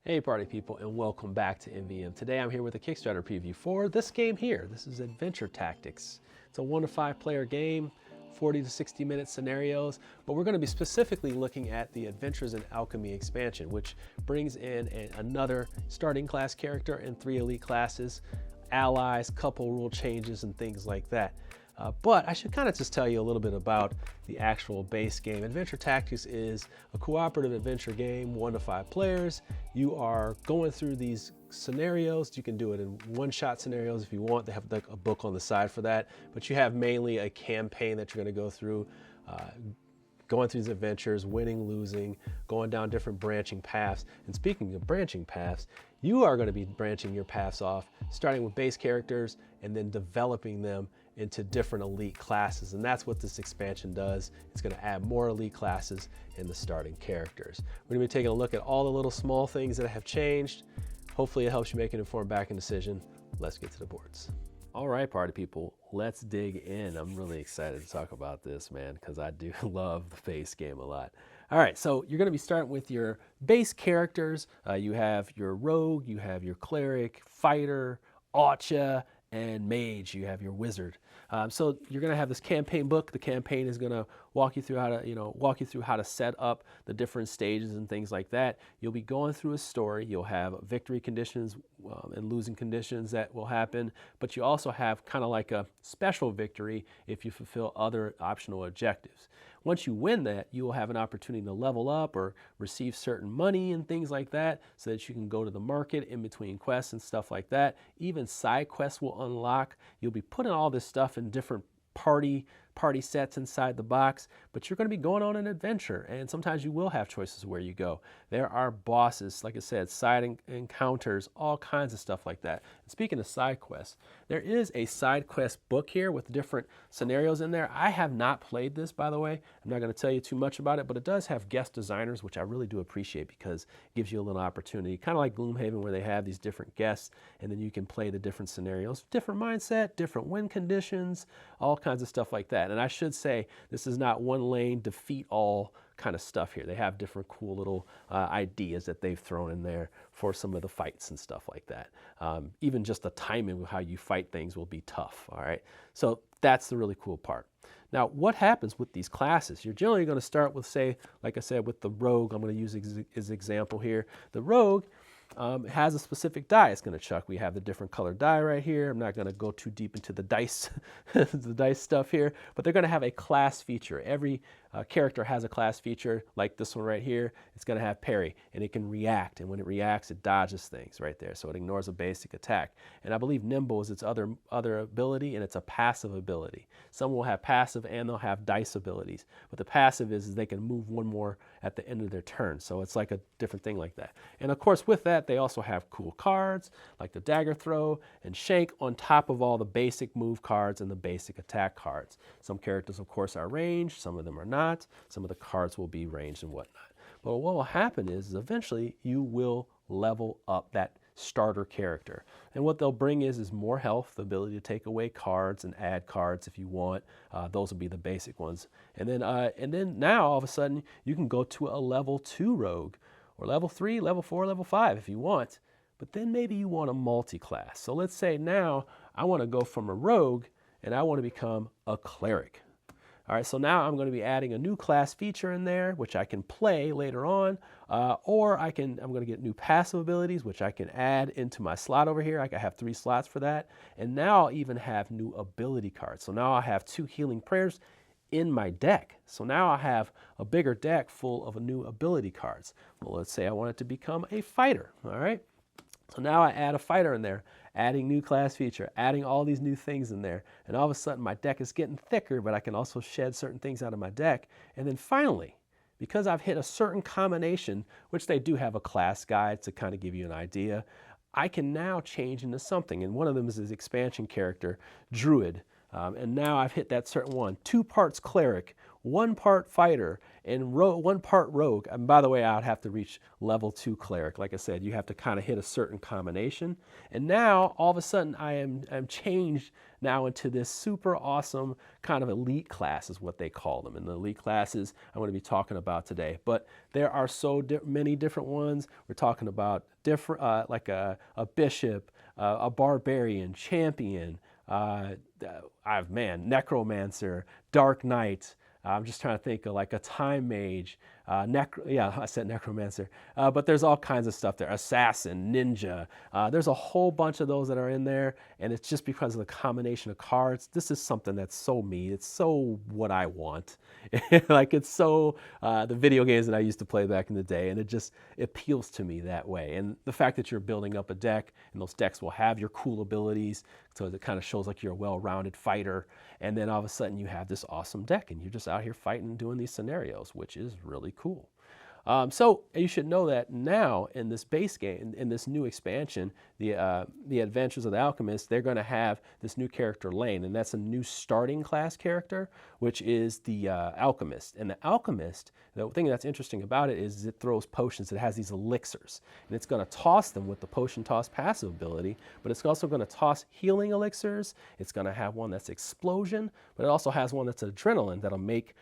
Hey party people, and welcome back to MVM. Today I'm here with a Kickstarter preview for this game here. This is Adventure Tactics. It's a 1 to 5 player game, 40 to 60 minute scenarios, but we're going to be specifically looking at the Adventures in Alchemy expansion, which brings in another starting class character and 3 elite classes, allies, couple rule changes, and things like that. But I should kind of just tell you a little bit about the actual base game. Adventure Tactics is a cooperative adventure game, 1 to 5 players. You are going through these scenarios. You can do it in one-shot scenarios if you want. They have like a book on the side for that, but you have mainly a campaign that you're going to go through, going through these adventures, winning, losing, going down different branching paths. And speaking of branching paths, you are going to be branching your paths off, starting with base characters and then developing them into different elite classes. And that's what this expansion does. It's going to add more elite classes in the starting characters. We're going to be taking a look at all the little small things that have changed. Hopefully it helps you make an informed backing decision. Let's get to the boards. All right, party people, let's dig in. I'm really excited to talk about this, man, because I do love the base game a lot. All right, so you're going to be starting with your base characters. You have your rogue, you have your cleric, fighter, archer, and mage. You have your wizard. So you're going to have this campaign book. The campaign is going to walk you through how to set up the different stages and things like that. You'll be going through a story. You'll have victory conditions and losing conditions that will happen, but you also have kind of like a special victory if you fulfill other optional objectives. Once you win that, you will have an opportunity to level up or receive certain money and things like that so that you can go to the market in between quests and stuff like that. Even side quests will unlock. You'll be putting all this stuff in different party sets inside the box, but you're going to be going on an adventure, and sometimes you will have choices where you go. There are bosses, like I said, side encounters, all kinds of stuff like that. And speaking of side quests, there is a side quest book here with different scenarios in there. I have not played this, by the way. I'm not going to tell you too much about it, but it does have guest designers, which I really do appreciate because it gives you a little opportunity, kind of like Gloomhaven, where they have these different guests, and then you can play the different scenarios, different mindset, different win conditions, all kinds of stuff like that. And I should say, this is not one lane, defeat all kind of stuff here. They have different cool little ideas that they've thrown in there for some of the fights and stuff like that. Even just the timing of how you fight things will be tough, all right? So that's the really cool part. Now, what happens with these classes? You're generally going to start with, say, like I said, with the rogue. I'm going to use as example here. The rogue has a specific die it's going to chuck. We have the different colored die right here. I'm not going to go too deep into the dice, the dice stuff here, but they're going to have a class feature. Every character has a class feature, like this one right here. It's going to have parry, and it can react, and when it reacts, it dodges things right there, so it ignores a basic attack. And I believe nimble is its other ability, and it's a passive ability. Some will have passive, and they'll have dice abilities, but the passive is they can move one more at the end of their turn, so it's like a different thing like that. And of course, with that, they also have cool cards like the dagger throw and shank on top of all the basic move cards and the basic attack cards. Some characters, of course, are ranged, some of them are not. Some of the cards will be ranged and whatnot. But what will happen is eventually you will level up that starter character. And what they'll bring is more health, the ability to take away cards and add cards if you want. Those will be the basic ones. And then now all of a sudden you can go to a level 2 rogue, or level 3, level 4, level 5 if you want. But then maybe you want a multi-class. So let's say now I want to go from a rogue and I want to become a cleric. All right, so now I'm going to be adding a new class feature in there, which I can play later on, or I'm going to get new passive abilities, which I can add into my slot over here. I have 3 slots for that. And now I'll even have new ability cards. So now I have 2 healing prayers in my deck. So now I have a bigger deck full of new ability cards. Well, let's say I want it to become a fighter, all right? So now I add a fighter in there, adding new class feature, adding all these new things in there. And all of a sudden my deck is getting thicker, but I can also shed certain things out of my deck. And then finally, because I've hit a certain combination, which they do have a class guide to kind of give you an idea, I can now change into something. And one of them is this expansion character, Druid. And now I've hit that certain one. 2 parts cleric, 1 part fighter, and one part rogue. And by the way, I would have to reach level 2 cleric. Like I said, you have to kind of hit a certain combination. And now all of a sudden I'm changed now into this super awesome kind of elite class is what they call them. And the elite classes I'm going to be talking about today. But there are so many different ones. We're talking about different, like a bishop, a barbarian, champion, necromancer, dark knight. I'm just trying to think of like a time mage, yeah, I said necromancer, but there's all kinds of stuff there. Assassin, ninja, there's a whole bunch of those that are in there, and it's just because of the combination of cards. This is something that's so me. It's so what I want. Like it's so the video games that I used to play back in the day, and it just appeals to me that way. And the fact that you're building up a deck, and those decks will have your cool abilities, so it kind of shows like you're a well-rounded fighter, and then all of a sudden you have this awesome deck, and you're just out here fighting and doing these scenarios, which is really cool. So you should know that now in this base game, in this new expansion, the Adventures of the Alchemist, they're going to have this new character Lane, and that's a new starting class character, which is the Alchemist. And the Alchemist, the thing that's interesting about it is it throws potions. It has these elixirs, and it's going to toss them with the potion toss passive ability, but it's also going to toss healing elixirs. It's going to have one that's explosion, but it also has one that's adrenaline that'll make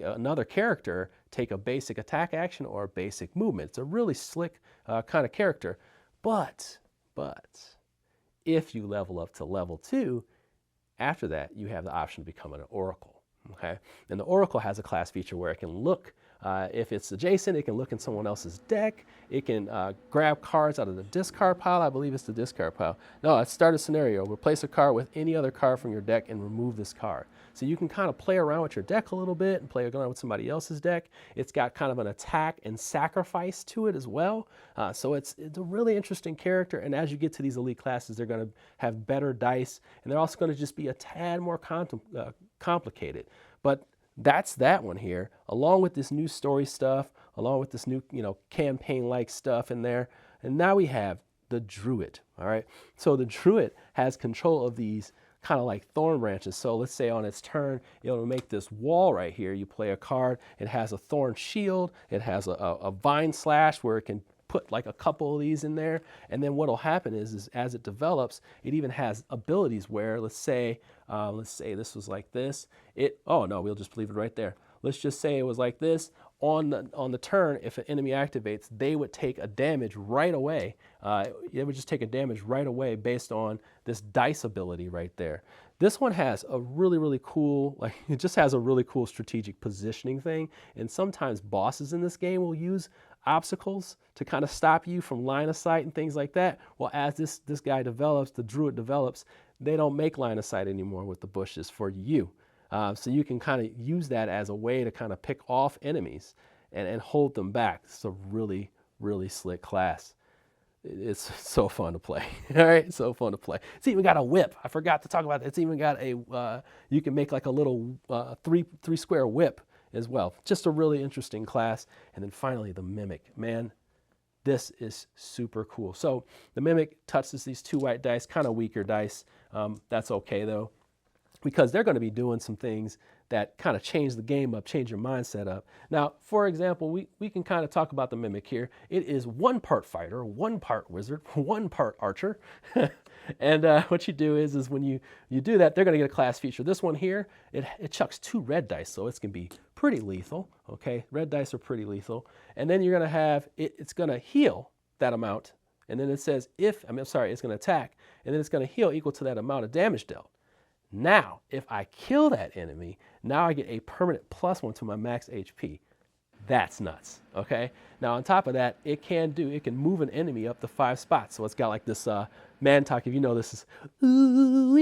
another character take a basic attack action or a basic movement. It's a really slick kind of character. But if you level up to level 2, after that you have the option to become an oracle. Okay, and the oracle has a class feature where it can look, if it's adjacent, it can look in someone else's deck. It can grab cards out of the discard pile. I believe it's the discard pile. No, let's start a scenario. Replace a card with any other card from your deck and remove this card. So you can kind of play around with your deck a little bit and play around with somebody else's deck. It's got kind of an attack and sacrifice to it as well. So it's a really interesting character. And as you get to these elite classes, they're going to have better dice, and they're also going to just be a tad more complicated. But that's that one here, along with this new story stuff, along with this new, campaign-like stuff in there. And now we have the Druid, all right? So the Druid has control of these kind of like thorn branches. So let's say on its turn, it'll make this wall right here. You play a card, it has a thorn shield, it has a vine slash where it can put like a couple of these in there. And then what'll happen is as it develops, it even has abilities where, let's say this was like this. Oh no, we'll just leave it right there. Let's just say it was like this. On the turn, if an enemy activates, they would take a damage right away. It would just take a damage right away based on this dice ability right there. This one has a really, really cool, it just has a really cool strategic positioning thing. And sometimes bosses in this game will use obstacles to kind of stop you from line of sight and things like that. Well, as this guy develops, the Druid develops, they don't make line of sight anymore with the bushes for you. So you can kind of use that as a way to kind of pick off enemies and hold them back. It's a really, really slick class. It's so fun to play. All right, so fun to play. It's even got a whip. I forgot to talk about that. It's even got you can make like a little three square whip as well. Just a really interesting class. And then finally the Mimic. Man, this is super cool. So the Mimic touches these 2 white dice, kind of weaker dice. That's okay though, because they're going to be doing some things that kind of change the game up, change your mindset up. Now, for example, we can kind of talk about the Mimic here. It is 1 part fighter, 1 part wizard, 1 part archer. And what you do is when you do that, they're going to get a class feature. This one here, it chucks 2 red dice, so it's going to be pretty lethal. Okay, red dice are pretty lethal. And then you're going to have, it's going to heal that amount. And then it says it's going to attack. And then it's going to heal equal to that amount of damage dealt. Now, if I kill that enemy, now I get a permanent +1 to my max HP. That's nuts, okay? Now, on top of that, it can move an enemy up to 5 spots. So it's got like this man talk, if you know this is, ooh,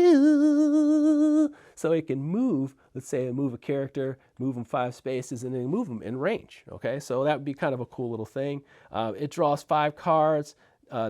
ooh. So it can move, let's say move a character, move them 5 spaces, and then move them in range, okay? So that would be kind of a cool little thing. It draws 5 cards.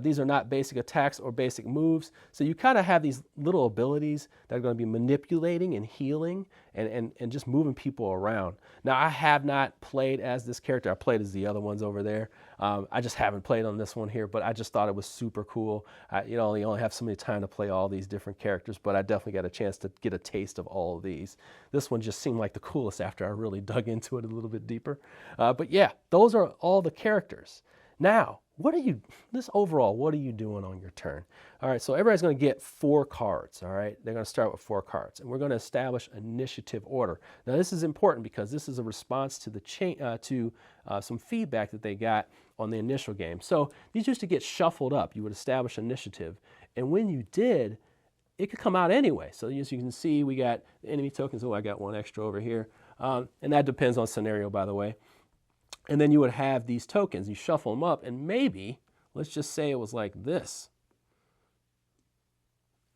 These are not basic attacks or basic moves. So you kind of have these little abilities that are going to be manipulating and healing and just moving people around. Now, I have not played as this character. I played as the other ones over there. I just haven't played on this one here, but I just thought it was super cool. You only have so many time to play all these different characters, but I definitely got a chance to get a taste of all of these. This one just seemed like the coolest after I really dug into it a little bit deeper. But yeah, those are all the characters. Now, what are you doing on your turn? All right, so everybody's going to get 4 cards, all right? They're going to start with 4 cards, and we're going to establish initiative order. Now, this is important because this is a response to the some feedback that they got on the initial game. So these used to get shuffled up. You would establish initiative, and when you did, it could come out anyway. So as you can see, we got enemy tokens. Oh, I got one extra over here, and that depends on scenario, by the way. And then you would have these tokens. You shuffle them up, and maybe, let's just say it was like this.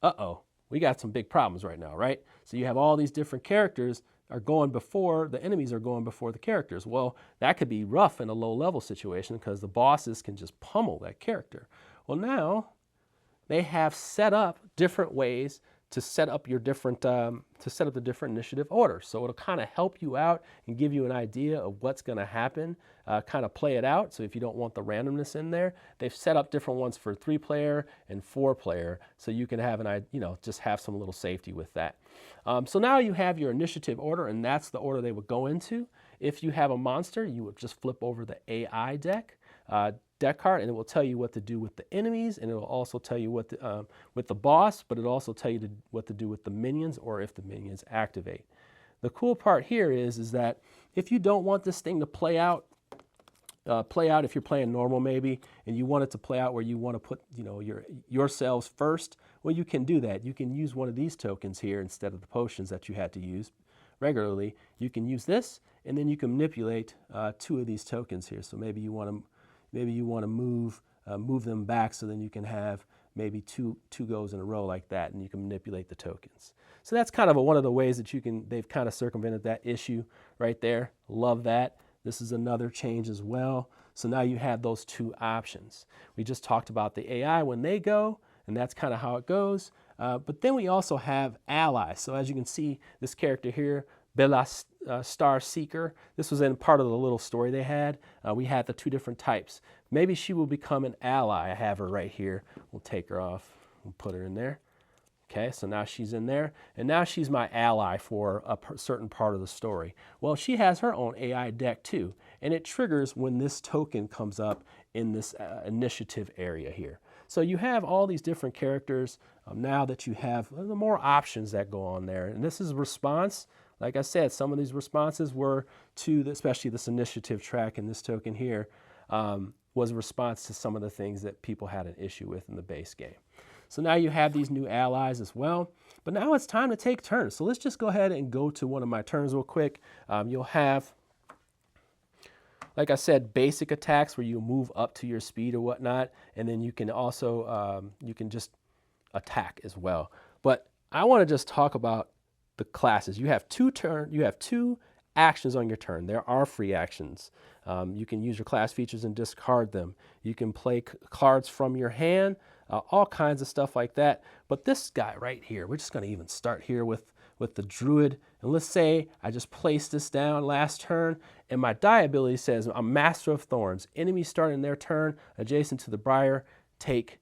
Uh-oh, we got some big problems right now, right? So you have all these different characters are going before, the enemies are going before the characters. Well, that could be rough in a low-level situation because the bosses can just pummel that character. Well, now they have set up different ways to set up your different the different initiative orders. So it'll kind of help you out and give you an idea of what's going to happen, kind of play it out. So if you don't want the randomness in there, they've set up different ones for 3-player and 4-player, so you can have just have some little safety with that. So now you have your initiative order, and that's the order they would go into. If you have a monster, you would just flip over the AI deck card, and it will tell you what to do with the enemies, and it will also tell you what with the boss, but it'll also tell you what to do with the minions, or if the minions activate. The cool part here is that if you don't want this thing to play out if you're playing normal maybe, and you want it to play out where you want to put yourselves first, well, you can do that. You can use one of these tokens here instead of the potions that you had to use regularly. You can use this, and then you can manipulate 2 of these tokens here. So maybe you want to move them back, so then you can have maybe two goes in a row like that, and you can manipulate the tokens. So that's kind of one of the ways that they've kind of circumvented that issue right there. Love that. This is another change as well. So now you have those 2 options. We just talked about the AI when they go, and that's kind of how it goes. But then we also have allies. So as you can see, this character here, Bella Star Seeker. This was in part of the little story they had. We had the 2 different types. Maybe she will become an ally. I have her right here. We'll take her off and put her in there. Okay, so now she's in there, and now she's my ally for a certain part of the story. Well, she has her own AI deck too, and it triggers when this token comes up in this initiative area here. So you have all these different characters now that you have the more options that go on there. And this is a response. Like I said, some of these responses were to, especially this initiative track and this token here, was a response to some of the things that people had an issue with in the base game. So now you have these new allies as well. But now it's time to take turns. So let's just go ahead and go to one of my turns real quick. You'll have, like I said, basic attacks where you move up to your speed or whatnot. And then you can also, you can just attack as well. But I want to just talk about the classes. You have 2 actions on your turn. There are free actions. You can use your class features and discard them. You can play cards from your hand, all kinds of stuff like that. But this guy right here, we're just going to even start here with the Druid. And let's say I just placed this down last turn, and my die ability says I'm Master of Thorns. Enemies starting their turn adjacent to the Briar take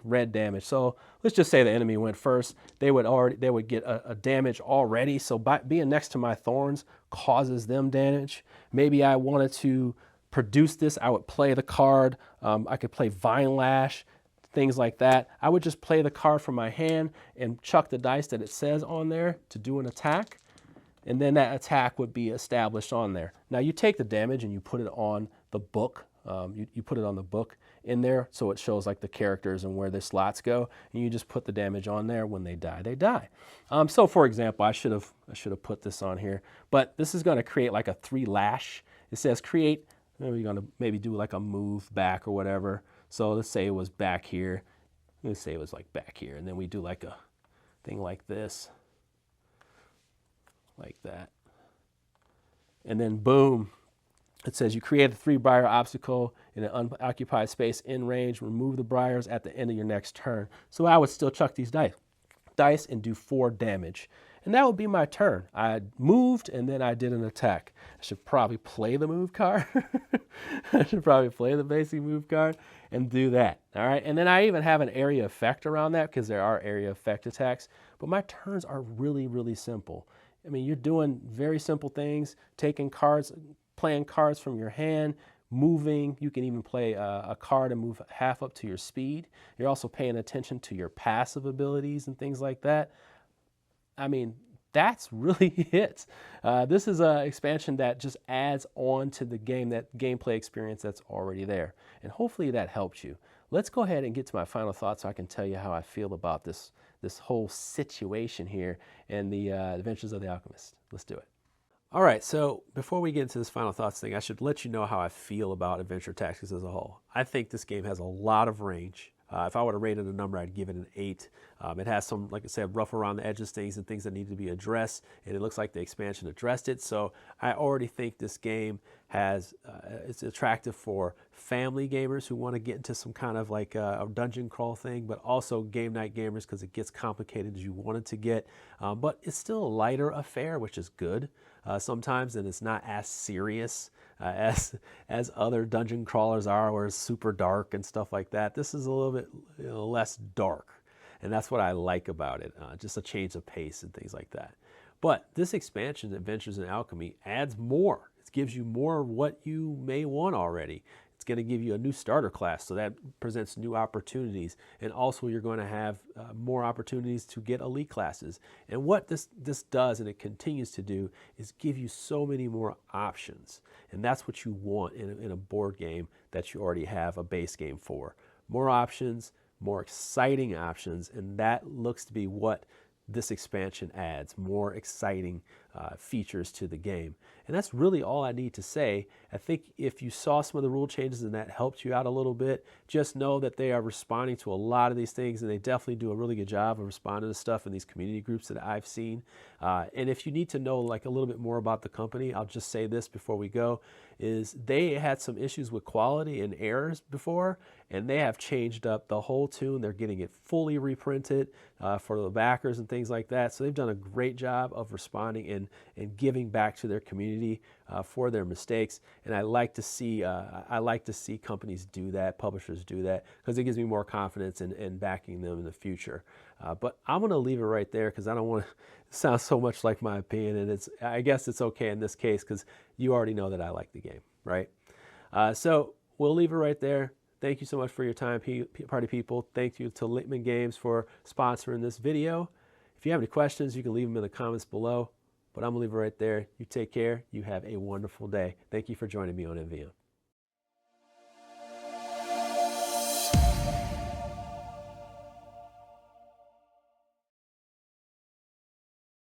red damage. So let's just say the enemy went first. They would get a damage already. So by being next to my thorns causes them damage. Maybe I wanted to produce this. I would play the card. I could play Vine Lash, things like that. I would just play the card from my hand and chuck the dice that it says on there to do an attack. And then that attack would be established on there. Now you take the damage and you put it on the book. You put it on the book in there, so it shows like the characters and where the slots go, and you just put the damage on there. When they die, they die. So for example, I should have put this on here, but this is going to create like a 3 lash. It says create. We're going to maybe do like a move back or whatever. So let's say it was back here. Let's say it was like back here, and then we do like a thing like this, like that, and then boom. It says you create a 3-briar obstacle in an unoccupied space in range. Remove the briars at the end of your next turn. So I would still chuck these dice. dice and do 4 damage. And that would be my turn. I moved and then I did an attack. I should probably play the move card. I should probably play the basic move card and do that. All right. And then I even have an area effect around that because there are area effect attacks. But my turns are really, really simple. I mean, you're doing very simple things, taking cards, playing cards from your hand, moving. You can even play a card and move half up to your speed. You're also paying attention to your passive abilities and things like that. I mean, that's really it. This is an expansion that just adds on to the game, that gameplay experience that's already there. And hopefully that helped you. Let's go ahead and get to my final thoughts so I can tell you how I feel about this whole situation here and the Adventures of the Alchemist. Let's do it. All right, so before we get into this final thoughts thing, I should let you know how I feel about Adventure Tactics as a whole. I think this game has a lot of range. If I were to rate it a number, I'd give it an 8. It has some, like I said, rough around the edges things and things that need to be addressed, and it looks like the expansion addressed it. So I already think this game has, it's attractive for family gamers who want to get into some kind of like a dungeon crawl thing, but also game night gamers because it gets complicated as you want it to get. But it's still a lighter affair, which is good sometimes, and it's not as serious as other dungeon crawlers are, where it's super dark and stuff like that. This is a little bit less dark, and that's what I like about it, just a change of pace and things like that. But this expansion, Adventures in Alchemy, adds more. It gives you more of what you may want already. It's going to give you a new starter class, so that presents new opportunities. And also you're going to have more opportunities to get elite classes. And what this does, and it continues to do, is give you so many more options. And that's what you want in a board game that you already have a base game for. More options, more exciting options, and that looks to be what this expansion adds, more exciting features to the game. And that's really all I need to say. I think if you saw some of the rule changes and that helped you out a little bit, just know that they are responding to a lot of these things, and they definitely do a really good job of responding to stuff in these community groups that I've seen. And if you need to know like a little bit more about the company, I'll just say this before we go, is they had some issues with quality and errors before, and they have changed up the whole tune. They're getting it fully reprinted for the backers and things like that. So they've done a great job of responding and giving back to their community for their mistakes. And I like to see companies do that, publishers do that, because it gives me more confidence in backing them in the future. But I'm going to leave it right there because I don't want to sound so much like my opinion. And I guess it's okay in this case because you already know that I like the game, right? So we'll leave it right there. Thank you so much for your time, party people. Thank you to Littman Games for sponsoring this video. If you have any questions, you can leave them in the comments below. But I'm going to leave it right there. You take care. You have a wonderful day. Thank you for joining me on MVM.